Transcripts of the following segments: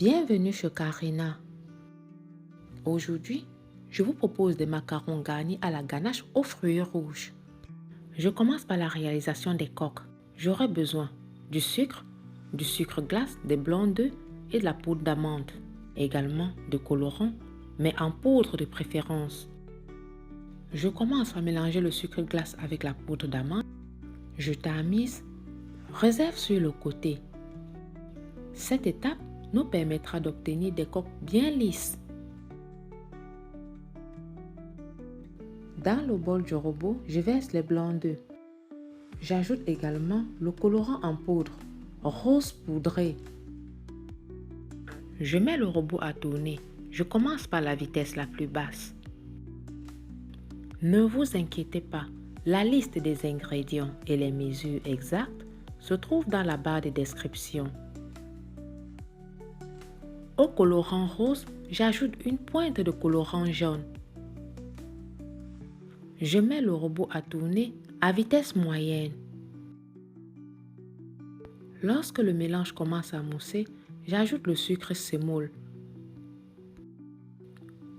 Bienvenue chez Karina. Aujourd'hui, je vous propose des macarons garnis à la ganache aux fruits rouges. Je commence par la réalisation des coques. J'aurai besoin du sucre glace, des blancs d'œufs et de la poudre d'amande. Également de colorant, mais en poudre de préférence. Je commence à mélanger le sucre glace avec la poudre d'amande. Je tamise, réserve sur le côté. Cette étape nous permettra d'obtenir des coques bien lisses. Dans le bol du robot, je verse les blancs d'œufs. J'ajoute également le colorant en poudre, rose poudré. Je mets le robot à tourner. Je commence par la vitesse la plus basse. Ne vous inquiétez pas, la liste des ingrédients et les mesures exactes se trouvent dans la barre de description. Au colorant rose, j'ajoute une pointe de colorant jaune. Je mets le robot à tourner à vitesse moyenne. Lorsque le mélange commence à mousser, j'ajoute le sucre sémoule.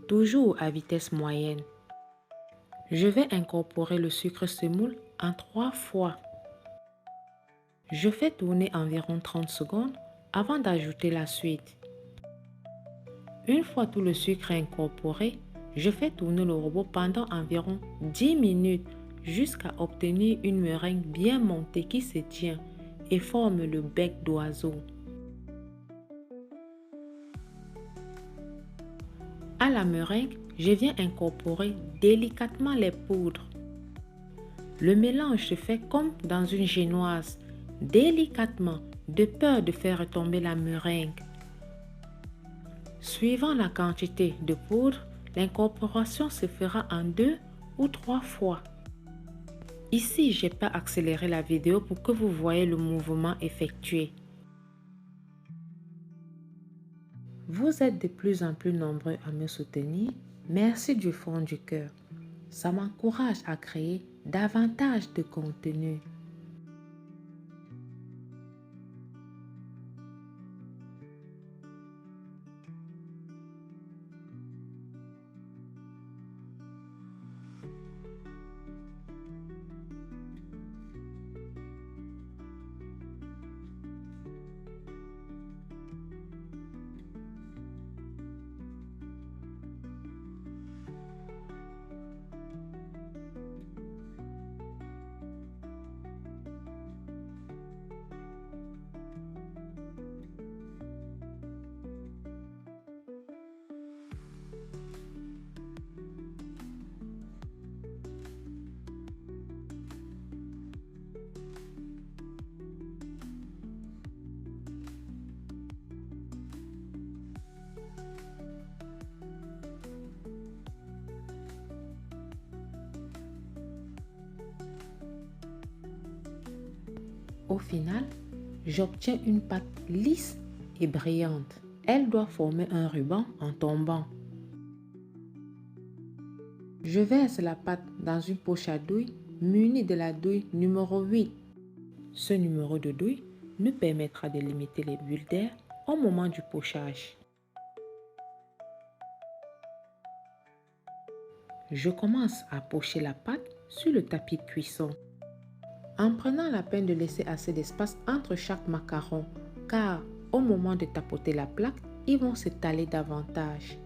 Toujours à vitesse moyenne. Je vais incorporer le sucre sémoule en 3 fois. Je fais tourner environ 30 secondes avant d'ajouter la suite. Une fois tout le sucre incorporé, je fais tourner le robot pendant environ 10 minutes jusqu'à obtenir une meringue bien montée qui se tient et forme le bec d'oiseau. À la meringue, je viens incorporer délicatement les poudres. Le mélange se fait comme dans une génoise, délicatement, de peur de faire tomber la meringue. Suivant la quantité de poudre, l'incorporation se fera en 2 ou 3 fois. Ici, je n'ai pas accéléré la vidéo pour que vous voyez le mouvement effectué. Vous êtes de plus en plus nombreux à me soutenir. Merci du fond du cœur. Ça m'encourage à créer davantage de contenu. Au final, j'obtiens une pâte lisse et brillante. Elle doit former un ruban en tombant. Je verse la pâte dans une poche à douille munie de la douille numéro 8. Ce numéro de douille nous permettra de limiter les bulles d'air au moment du pochage. Je commence à pocher la pâte sur le tapis de cuisson. En prenant la peine de laisser assez d'espace entre chaque macaron, car au moment de tapoter la plaque, ils vont s'étaler davantage.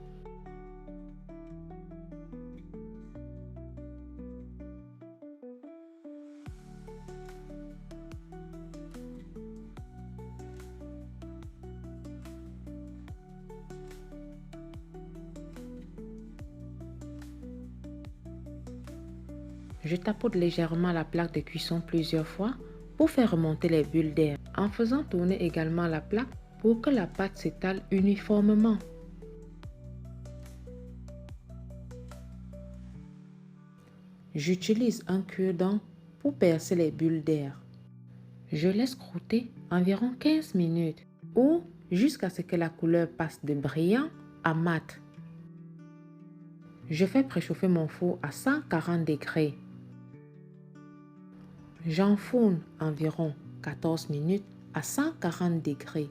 Je tapote légèrement la plaque de cuisson plusieurs fois pour faire remonter les bulles d'air, en faisant tourner également la plaque pour que la pâte s'étale uniformément. J'utilise un cure-dent pour percer les bulles d'air. Je laisse croûter environ 15 minutes ou jusqu'à ce que la couleur passe de brillant à mat. Je fais préchauffer mon four à 140 degrés. J'enfourne environ 14 minutes à 140 degrés.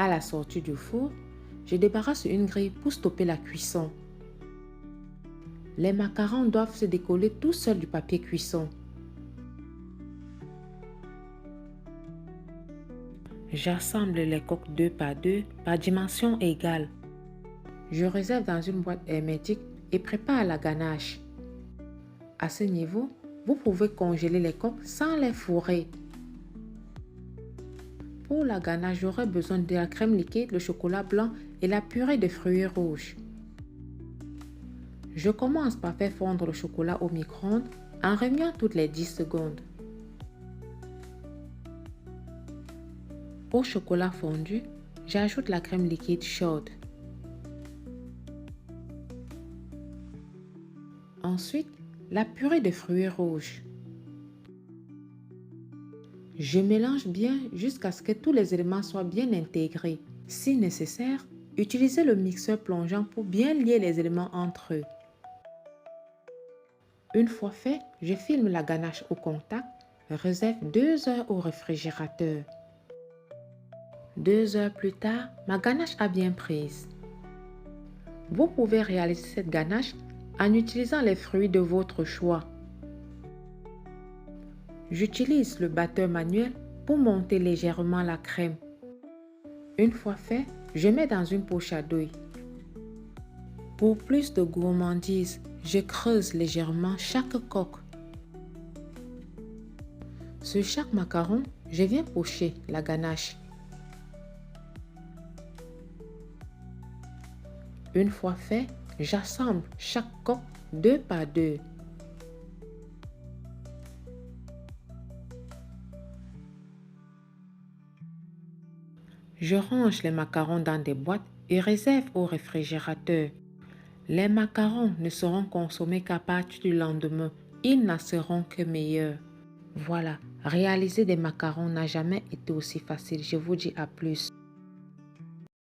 À la sortie du four, je débarrasse une grille pour stopper la cuisson. Les macarons doivent se décoller tout seuls du papier cuisson. J'assemble les coques 2 par 2 par dimension égale. Je réserve dans une boîte hermétique et prépare la ganache. À ce niveau, vous pouvez congeler les coques sans les fourrer. Pour la ganache, j'aurai besoin de la crème liquide, le chocolat blanc et la purée de fruits rouges. Je commence par faire fondre le chocolat au micro-ondes en remuant toutes les 10 secondes. Au chocolat fondu, j'ajoute la crème liquide chaude. Ensuite, la purée de fruits rouges. Je mélange bien jusqu'à ce que tous les éléments soient bien intégrés. Si nécessaire, utilisez le mixeur plongeant pour bien lier les éléments entre eux. Une fois fait, je filme la ganache au contact et réserve 2 heures au réfrigérateur. 2 heures plus tard, ma ganache a bien prise. Vous pouvez réaliser cette ganache en utilisant les fruits de votre choix. J'utilise le batteur manuel pour monter légèrement la crème. Une fois fait, je mets dans une poche à douille. Pour plus de gourmandise, je creuse légèrement chaque coque. Sur chaque macaron, je viens pocher la ganache. Une fois fait, j'assemble chaque coque 2 par 2. Je range les macarons dans des boîtes et réserve au réfrigérateur. Les macarons ne seront consommés qu'à partir du lendemain. Ils n'en seront que meilleurs. Voilà, réaliser des macarons n'a jamais été aussi facile. Je vous dis à plus.